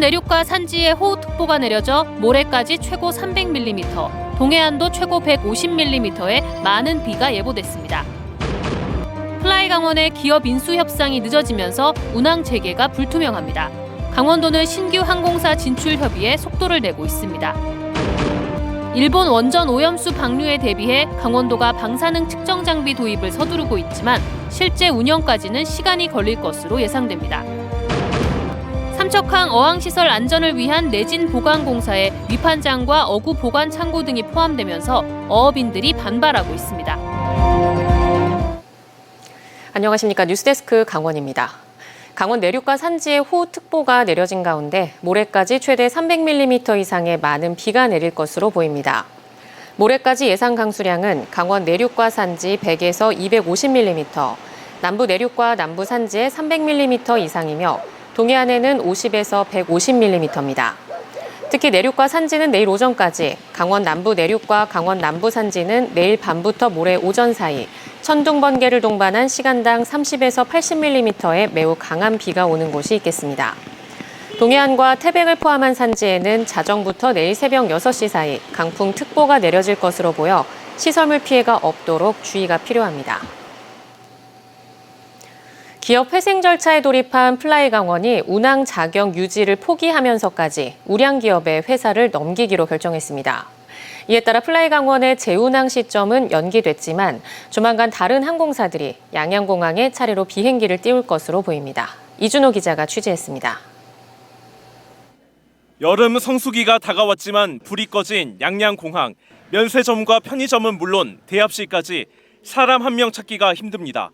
내륙과 산지에 호우특보가 내려져 모레까지 최고 300mm, 동해안도 최고 150mm의 많은 비가 예보됐습니다. 플라이강원의 기업 인수 협상이 늦어지면서 운항 재개가 불투명합니다. 강원도는 신규 항공사 진출 협의에 속도를 내고 있습니다. 일본 원전 오염수 방류에 대비해 강원도가 방사능 측정 장비 도입을 서두르고 있지만 실제 운영까지는 시간이 걸릴 것으로 예상됩니다. 삼척항 어항시설 안전을 위한 내진 보강공사에 위판장과 어구 보관 창고 등이 포함되면서 어업인들이 반발하고 있습니다. 안녕하십니까. 뉴스데스크 강원입니다. 강원 내륙과 산지에 호우특보가 내려진 가운데 모레까지 최대 300mm 이상의 많은 비가 내릴 것으로 보입니다. 모레까지 예상 강수량은 강원 내륙과 산지 100에서 250mm, 남부 내륙과 남부 산지에 300mm 이상이며 동해안에는 50에서 150mm입니다. 특히 내륙과 산지는 내일 오전까지, 강원 남부 내륙과 강원 남부 산지는 내일 밤부터 모레 오전 사이 천둥 번개를 동반한 시간당 30에서 80mm의 매우 강한 비가 오는 곳이 있겠습니다. 동해안과 태백을 포함한 산지에는 자정부터 내일 새벽 6시 사이 강풍특보가 내려질 것으로 보여 시설물 피해가 없도록 주의가 필요합니다. 기업 회생 절차에 돌입한 플라이강원이 운항 자격 유지를 포기하면서까지 우량기업의 회사를 넘기기로 결정했습니다. 이에 따라 플라이강원의 재운항 시점은 연기됐지만 조만간 다른 항공사들이 양양공항에 차례로 비행기를 띄울 것으로 보입니다. 이준호 기자가 취재했습니다. 여름 성수기가 다가왔지만 불이 꺼진 양양공항. 면세점과 편의점은 물론 대합실까지 사람 한 명 찾기가 힘듭니다.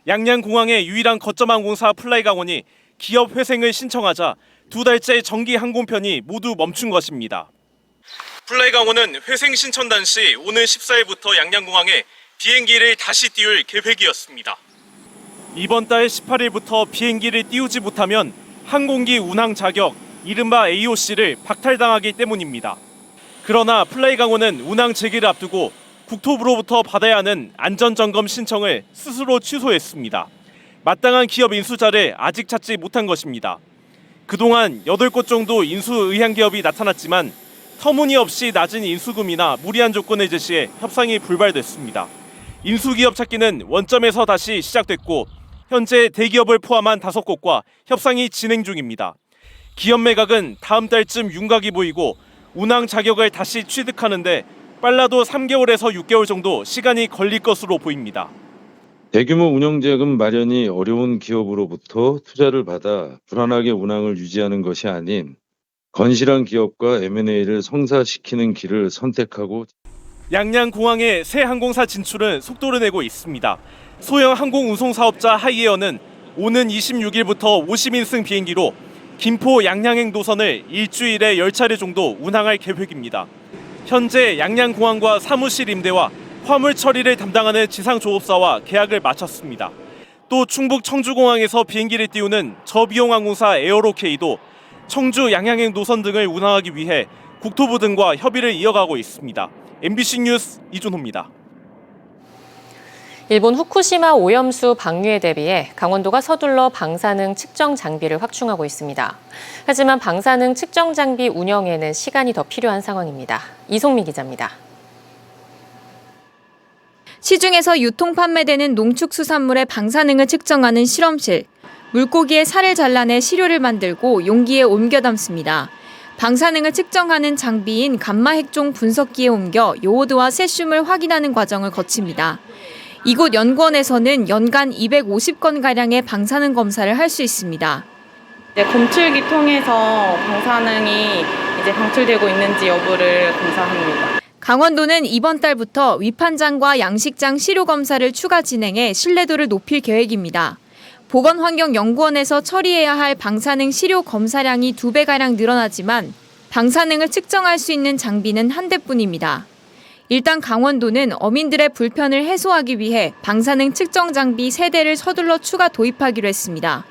양양공항의 유일한 거점 항공사 플라이강원이 기업 회생을 신청하자 2달째 정기 항공편이 모두 멈춘 것입니다. 플라이강원은 회생 신청 당시 오늘 14일부터 양양공항에 비행기를 다시 띄울 계획이었습니다. 이번 달 18일부터 비행기를 띄우지 못하면 항공기 운항 자격, 이른바 AOC를 박탈당하기 때문입니다. 그러나 플라이강원은 운항 재개를 앞두고 국토부로부터 받아야 하는 안전점검 신청을 스스로 취소했습니다. 마땅한 기업 인수자를 아직 찾지 못한 것입니다. 그동안 8곳 정도 인수 의향 기업이 나타났지만 터무니없이 낮은 인수금이나 무리한 조건을 제시해 협상이 불발됐습니다. 인수기업 찾기는 원점에서 다시 시작됐고 현재 대기업을 포함한 5곳과 협상이 진행 중입니다. 기업 매각은 다음 달쯤 윤곽이 보이고 운항 자격을 다시 취득하는데 빨라도 3개월에서 6개월 정도 시간이 걸릴 것으로 보입니다. 대규모 운영자금 마련이 어려운 기업으로부터 투자를 받아 불안하게 운항을 유지하는 것이 아닌 건실한 기업과 M&A를 성사시키는 길을 선택하고 양양공항의 새 항공사 진출은 속도를 내고 있습니다. 소형 항공운송 사업자 하이에어는 오는 26일부터 50인승 비행기로 김포 양양행 노선을 일주일에 10차례 정도 운항할 계획입니다. 현재 양양공항과 사무실 임대와 화물 처리를 담당하는 지상조업사와 계약을 마쳤습니다. 또 충북 청주공항에서 비행기를 띄우는 저비용 항공사 에어로케이도 청주 양양행 노선 등을 운항하기 위해 국토부 등과 협의를 이어가고 있습니다. MBC 뉴스 이준호입니다. 일본 후쿠시마 오염수 방류에 대비해 강원도가 서둘러 방사능 측정 장비를 확충하고 있습니다. 하지만 방사능 측정 장비 운영에는 시간이 더 필요한 상황입니다. 이송미 기자입니다. 시중에서 유통 판매되는 농축수산물의 방사능을 측정하는 실험실. 물고기의 살을 잘라내 시료를 만들고 용기에 옮겨 담습니다. 방사능을 측정하는 장비인 감마핵종 분석기에 옮겨 요오드와 세슘을 확인하는 과정을 거칩니다. 이곳 연구원에서는 연간 250건가량의 방사능 검사를 할 수 있습니다. 검출기 통해서 방사능이 방출되고 있는지 여부를 검사합니다. 강원도는 이번 달부터 위판장과 양식장 시료 검사를 추가 진행해 신뢰도를 높일 계획입니다. 보건환경연구원에서 처리해야 할 방사능 시료 검사량이 2배가량 늘어나지만 방사능을 측정할 수 있는 장비는 한 대뿐입니다. 일단 강원도는 어민들의 불편을 해소하기 위해 방사능 측정 장비 3대를 서둘러 추가 도입하기로 했습니다.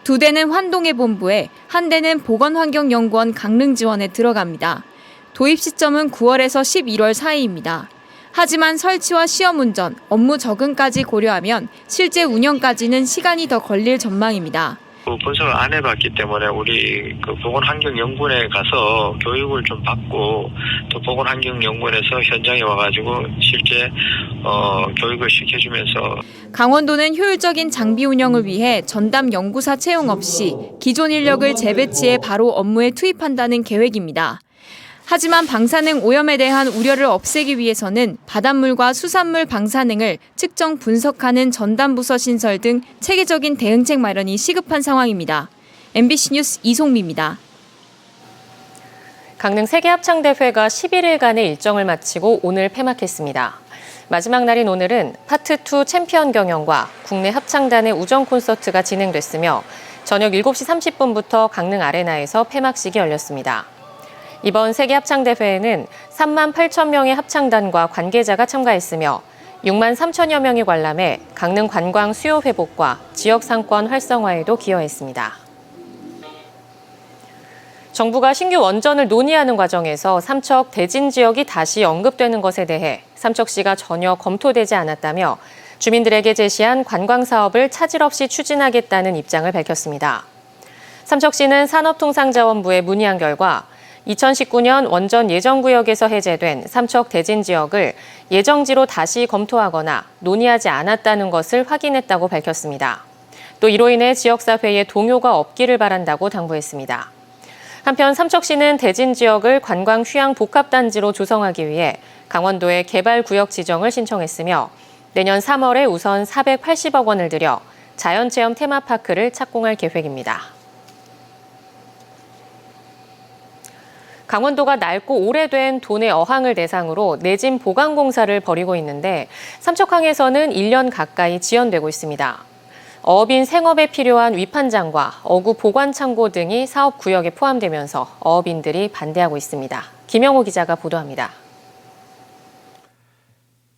2대는 환동해 본부에, 1대는 보건환경연구원 강릉지원에 들어갑니다. 도입 시점은 9월에서 11월 사이입니다. 하지만 설치와 시험 운전, 업무 적응까지 고려하면 실제 운영까지는 시간이 더 걸릴 전망입니다. 그 분석을 안 해봤기 때문에 우리 그 보건환경연구원에 가서 교육을 좀 받고 또 보건환경연구원에서 현장에 와가지고 실제 교육을 시켜주면서 강원도는 효율적인 장비 운영을 위해 전담 연구사 채용 없이 기존 인력을 재배치해 바로 업무에 투입한다는 계획입니다. 하지만 방사능 오염에 대한 우려를 없애기 위해서는 바닷물과 수산물 방사능을 측정 분석하는 전담부서 신설 등 체계적인 대응책 마련이 시급한 상황입니다. MBC 뉴스 이송미입니다. 강릉 세계합창대회가 11일간의 일정을 마치고 오늘 폐막했습니다. 마지막 날인 오늘은 파트2 챔피언 경연과 국내 합창단의 우정 콘서트가 진행됐으며 저녁 7시 30분부터 강릉 아레나에서 폐막식이 열렸습니다. 이번 세계합창대회에는 3만 8천 명의 합창단과 관계자가 참가했으며 6만 3천여 명이 관람해 강릉 관광 수요 회복과 지역 상권 활성화에도 기여했습니다. 정부가 신규 원전을 논의하는 과정에서 삼척 대진 지역이 다시 언급되는 것에 대해 삼척시가 전혀 검토되지 않았다며 주민들에게 제시한 관광 사업을 차질 없이 추진하겠다는 입장을 밝혔습니다. 삼척시는 산업통상자원부에 문의한 결과 2019년 원전 예정구역에서 해제된 삼척 대진 지역을 예정지로 다시 검토하거나 논의하지 않았다는 것을 확인했다고 밝혔습니다. 또 이로 인해 지역사회에 동요가 없기를 바란다고 당부했습니다. 한편 삼척시는 대진 지역을 관광 휴양 복합단지로 조성하기 위해 강원도에 개발구역 지정을 신청했으며 내년 3월에 우선 480억 원을 들여 자연체험 테마파크를 착공할 계획입니다. 강원도가 낡고 오래된 도내 어항을 대상으로 내진 보강 공사를 벌이고 있는데 삼척항에서는 1년 가까이 지연되고 있습니다. 어업인 생업에 필요한 위판장과 어구 보관 창고 등이 사업 구역에 포함되면서 어업인들이 반대하고 있습니다. 김영호 기자가 보도합니다.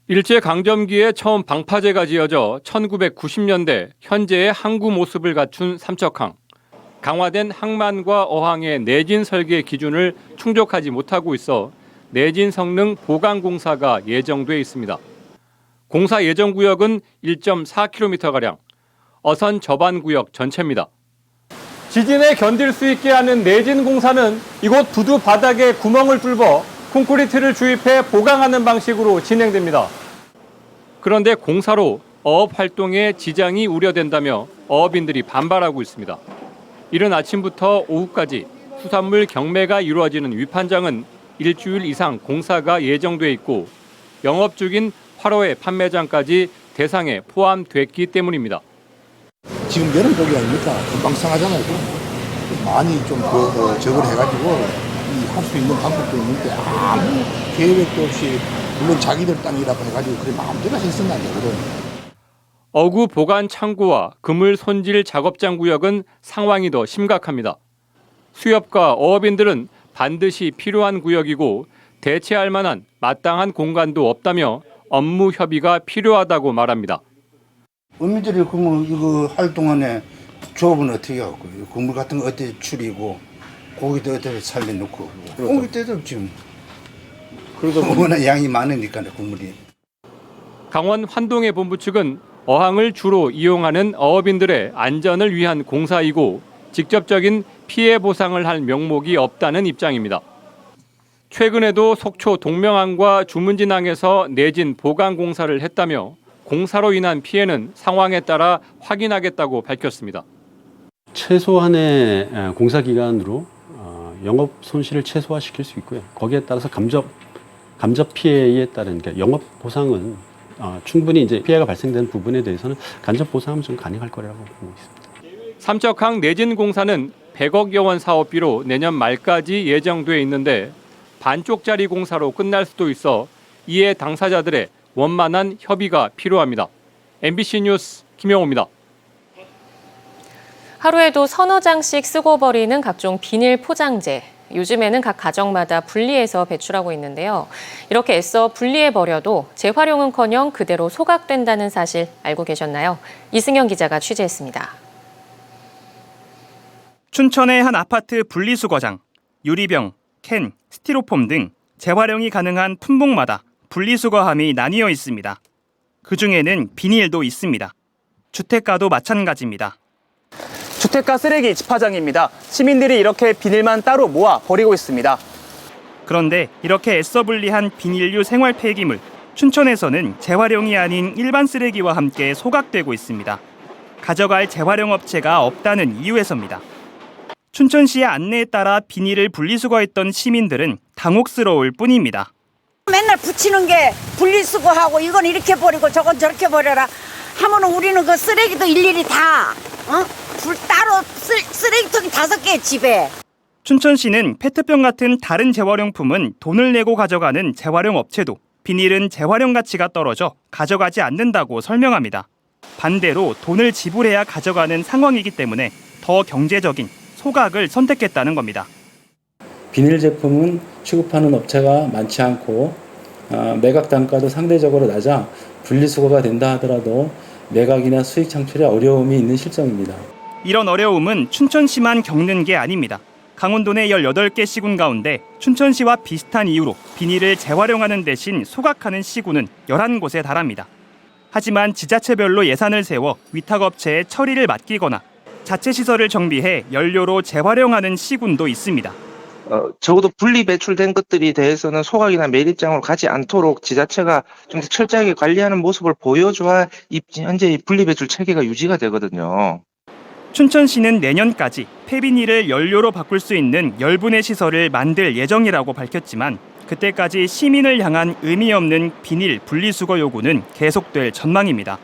일제강점기에 처음 방파제가 지어져 1990년대 현재의 항구 모습을 갖춘 삼척항. 강화된 항만과 어항의 내진 설계 기준을 충족하지 못하고 있어 내진 성능 보강 공사가 예정돼 있습니다. 공사 예정 구역은 1.4km가량, 어선 접안 구역 전체입니다. 지진에 견딜 수 있게 하는 내진 공사는 이곳 부두 바닥에 구멍을 뚫어 콘크리트를 주입해 보강하는 방식으로 진행됩니다. 그런데 공사로 어업 활동에 지장이 우려된다며 어업인들이 반발하고 있습니다. 이른 아침부터 오후까지 수산물 경매가 이루어지는 위판장은 일주일 이상 공사가 예정돼 있고 영업 중인 화로회 판매장까지 대상에 포함됐기 때문입니다. 지금 여름복이 아닙니까? 금방 상하잖아요. 많이 좀 적을 해가지고 할 수 있는 방법도 있는데 아무 계획도 없이 물론 자기들 땅이라고 해가지고 그래 마음대로 했으면 안 되거든. 어구 보관 창고와 그물 손질 작업장 구역은 상황이 더 심각합니다. 수협과 어업인들은 반드시 필요한 구역이고 대체할 만한 마땅한 공간도 없다며 업무 협의가 필요하다고 말합니다. 어민들이 그러면 이거 할 동안에 조업은 어떻게 하고 국물 같은 거 어떻게 추리고 고기도 어떻게 살려놓고 고기 때도 없지. 그러다 보면 양이 많으니까 국물이. 강원 환동해 본부 측은 어항을 주로 이용하는 어업인들의 안전을 위한 공사이고 직접적인 피해 보상을 할 명목이 없다는 입장입니다. 최근에도 속초 동명항과 주문진항에서 내진 보강 공사를 했다며 공사로 인한 피해는 상황에 따라 확인하겠다고 밝혔습니다. 최소한의 공사 기간으로 영업 손실을 최소화시킬 수 있고요. 거기에 따라서 감접 피해에 따른 영업 보상은 충분히 이제 피해가 발생된 부분에 대해서는 간접 보상은 좀 가능할 거라고 보고 있습니다. 삼척항 내진 공사는 100억여 원 사업비로 내년 말까지 예정돼 있는데 반쪽짜리 공사로 끝날 수도 있어 이에 당사자들의 원만한 협의가 필요합니다. MBC 뉴스 김영호입니다. 하루에도 서너 장씩 쓰고 버리는 각종 비닐 포장재. 요즘에는 각 가정마다 분리해서 배출하고 있는데요. 이렇게 애써 분리해버려도 재활용은커녕 그대로 소각된다는 사실 알고 계셨나요? 이승현 기자가 취재했습니다. 춘천의 한 아파트 분리수거장. 유리병, 캔, 스티로폼 등 재활용이 가능한 품목마다 분리수거함이 나뉘어 있습니다. 그중에는 비닐도 있습니다. 주택가도 마찬가지입니다. 주택가 쓰레기 집화장입니다. 시민들이 이렇게 비닐만 따로 모아 버리고 있습니다. 그런데 이렇게 애써 분리한 비닐류 생활 폐기물, 춘천에서는 재활용이 아닌 일반 쓰레기와 함께 소각되고 있습니다. 가져갈 재활용 업체가 없다는 이유에서입니다. 춘천시의 안내에 따라 비닐을 분리수거했던 시민들은 당혹스러울 뿐입니다. 맨날 붙이는 게 분리수거하고 이건 이렇게 버리고 저건 저렇게 버려라 하면은 우리는 그 쓰레기도 일일이 다 따로 쓰레기통이 5개 집에. 춘천시는 페트병 같은 다른 재활용품은 돈을 내고 가져가는 재활용 업체도 비닐은 재활용 가치가 떨어져 가져가지 않는다고 설명합니다. 반대로 돈을 지불해야 가져가는 상황이기 때문에 더 경제적인 소각을 선택했다는 겁니다. 비닐 제품은 취급하는 업체가 많지 않고 매각 단가도 상대적으로 낮아 분리수거가 된다 하더라도 매각이나 수익 창출에 어려움이 있는 실정입니다. 이런 어려움은 춘천시만 겪는 게 아닙니다. 강원도 내 18개 시군 가운데 춘천시와 비슷한 이유로 비닐을 재활용하는 대신 소각하는 시군은 11곳에 달합니다. 하지만 지자체별로 예산을 세워 위탁업체에 처리를 맡기거나 자체 시설을 정비해 연료로 재활용하는 시군도 있습니다. 적어도 분리 배출된 것들이 대해서는 소각이나 매립장으로 가지 않도록 지자체가 좀 철저하게 관리하는 모습을 보여줘야 현재 분리 배출 체계가 유지가 되거든요. 춘천시는 내년까지 폐비닐을 연료로 바꿀 수 있는 열분해 시설을 만들 예정이라고 밝혔지만 그때까지 시민을 향한 의미 없는 비닐 분리수거 요구는 계속될 전망입니다.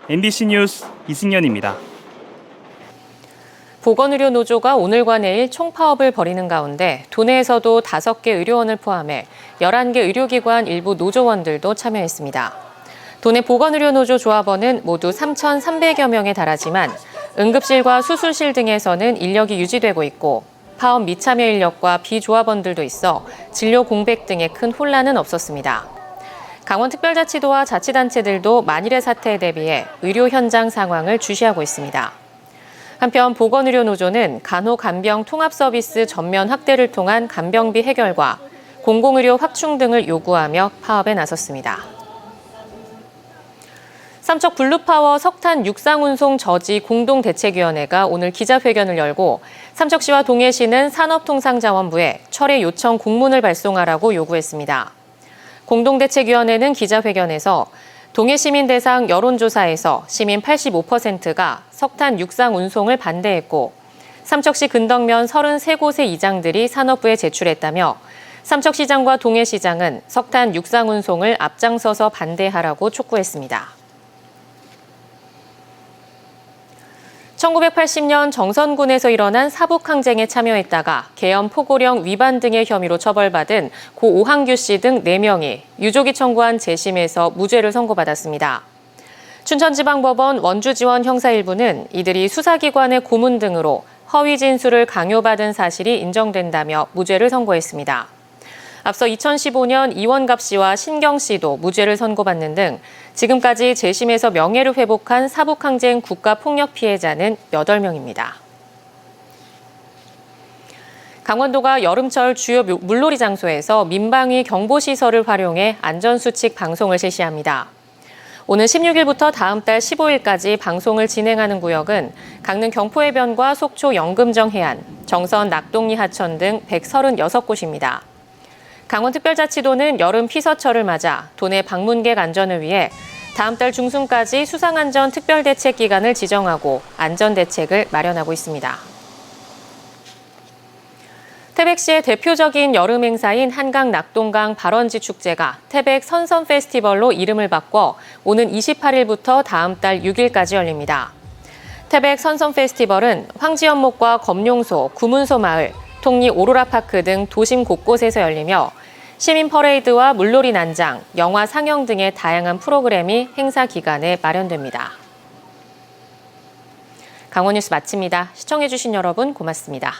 MBC 뉴스 이승현입니다. 보건의료노조가 오늘과 내일 총파업을 벌이는 가운데 도내에서도 5개 의료원을 포함해 11개 의료기관 일부 노조원들도 참여했습니다. 도내 보건의료노조 조합원은 모두 3,300여 명에 달하지만 응급실과 수술실 등에서는 인력이 유지되고 있고 파업 미참여 인력과 비조합원들도 있어 진료 공백 등의 큰 혼란은 없었습니다. 강원특별자치도와 자치단체들도 만일의 사태에 대비해 의료 현장 상황을 주시하고 있습니다. 한편 보건의료노조는 간호간병 통합서비스 전면 확대를 통한 간병비 해결과 공공의료 확충 등을 요구하며 파업에 나섰습니다. 삼척 블루파워 석탄 육상운송 저지 공동대책위원회가 오늘 기자회견을 열고 삼척시와 동해시는 산업통상자원부에 철회 요청 공문을 발송하라고 요구했습니다. 공동대책위원회는 기자회견에서 동해시민 대상 여론조사에서 시민 85%가 석탄 육상 운송을 반대했고 삼척시 근덕면 33곳의 이장들이 산업부에 제출했다며 삼척시장과 동해시장은 석탄 육상 운송을 앞장서서 반대하라고 촉구했습니다. 1980년 정선군에서 일어난 사북항쟁에 참여했다가 계엄 포고령 위반 등의 혐의로 처벌받은 고 오한규 씨 등 4명이 유족이 청구한 재심에서 무죄를 선고받았습니다. 춘천지방법원 원주지원 형사 1부는 이들이 수사기관의 고문 등으로 허위 진술을 강요받은 사실이 인정된다며 무죄를 선고했습니다. 앞서 2015년 이원갑 씨와 신경 씨도 무죄를 선고받는 등 지금까지 재심에서 명예를 회복한 사북항쟁 국가폭력 피해자는 8명입니다. 강원도가 여름철 주요 물놀이 장소에서 민방위 경보시설을 활용해 안전수칙 방송을 실시합니다. 오는 16일부터 다음 달 15일까지 방송을 진행하는 구역은 강릉 경포해변과 속초 영금정 해안, 정선 낙동리 하천 등 136곳입니다. 강원특별자치도는 여름 피서철을 맞아 도내 방문객 안전을 위해 다음 달 중순까지 수상안전 특별대책 기간을 지정하고 안전대책을 마련하고 있습니다. 태백시의 대표적인 여름 행사인 한강 낙동강 발원지 축제가 태백 선선 페스티벌로 이름을 바꿔 오는 28일부터 다음 달 6일까지 열립니다. 태백 선선 페스티벌은 황지연목과 검룡소, 구문소 마을, 통리 오로라파크 등 도심 곳곳에서 열리며 시민 퍼레이드와 물놀이 난장, 영화 상영 등의 다양한 프로그램이 행사 기간에 마련됩니다. 강원 뉴스 마칩니다. 시청해주신 여러분 고맙습니다.